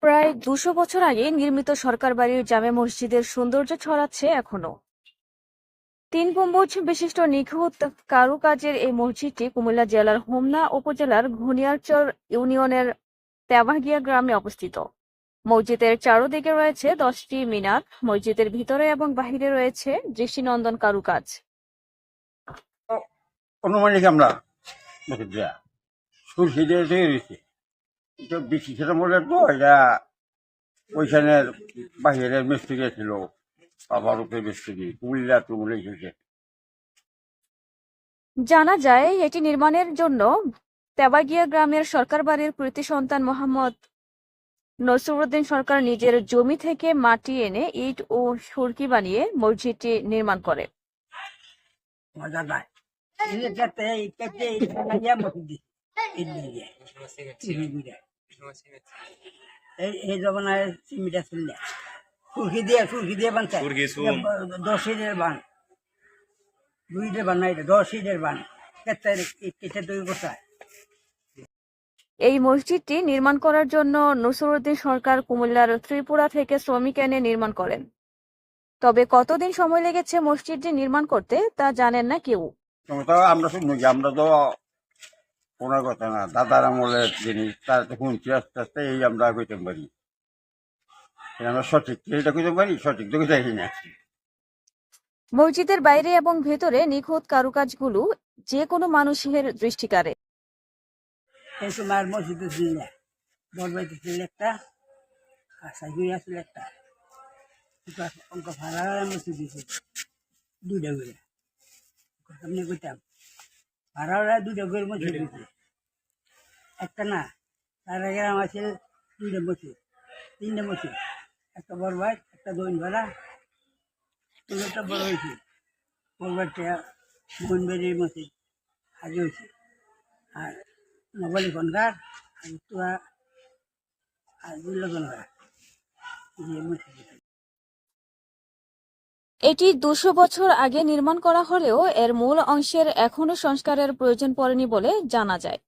প্রায় ২০০ বছর আগে নির্মিত সরকার বাড়ির জামে মসজিদের সৌন্দর্য ছড়াচ্ছে এখনো। ৩ গম্বুজ বিশিষ্ট নিখুঁত কারুকাজের এই মসজিদটি কুমিল্লা জেলার হোমনা উপজেলার ঘনিয়ারচর ইউনিয়নের তেভাগিয়া গ্রামে অবস্থিত। মসজিদের চারদিকে রয়েছে ১০টি মিনার। মসজিদের ভিতরে এবং বাহিরে রয়েছে দৃষ্টিনন্দন কারুকাজ। অনুমানিক আমরা সুরকি দিয়ে তৈরি হয়েছে। এটা বেশি সেটা বলে তো এটা ওইখানের বাহিরের মিস্ত্রি ছিল, বাবার উপরে মিস্ত্রি কুমিল্লা তুমুলে এসেছে। জানা যায় এটি নির্মাণের জন্য তেভাগিয়া গ্রামের সরকার বাড়ির কৃতি সন্তান মোহাম্মদ নসরুদ্দিন সরকার নিজের জমি থেকে মাটি এনে ইট ও সুরকি বানিয়ে মসজিদটি নির্মাণ করে। মজা নাই এই জমানায় সিমিটা ছিল সুরকি দিয়ে বানছে 10 বান 2 বান না, এটা 10 বান কেটে তৈরি করতে হয়। এই মসজিদটি নির্মাণ করার জন্য নসরুদ্দিন সরকার কুমিল্লার ত্রিপুরা থেকে শ্রমিক এনে নির্মাণ করেন। তবে কতদিন সময় লেগেছে মসজিদটি নির্মাণ করতে তা জানেন না কেউ। আমরা শুনবো কি, আমরা তো ওনার কথা না, দাদার আমলের জিনিস, তার তো শুনছি আস্তে আস্তে এই আমরা কইতে পারি। আমরা সঠিক এটা কইতে পারি, সঠিক তো কইতে না। মসজিদের বাইরে এবং ভেতরে নিখুঁত কারুকাজগুলো যে কোনো মানুষের দৃষ্টি কাড়ে। এই সময় মসজিদে ছিল না, বড়বাড়িতে ছিল একটা, আর সাইকেল আসছিল একটা, অঙ্ক ভাড়া মসজিদ দিয়েছে 2টা করে। আমি কইতাম ভাড়া 2টা করে মসজিদ দিয়েছে, একটা না, তার আগে আমার ছিল 2টা মসজিদ, 3টা মসজিদ, একটা বড়বাড়ি, একটা দইন ভাড়া, একটা বড় হয়েছে। বড়বাড়িটা মনবাড়ির মসজিদ আগে হয়েছে, আর নবালি খনকার আর তোরা আর দুর্লভনকার মসজিদ। এটি ২০০ বছর আগে নির্মাণ করা হলেও এর মূল অংশের এখনো সংস্কারের প্রয়োজন পড়েনি বলে জানা যায়।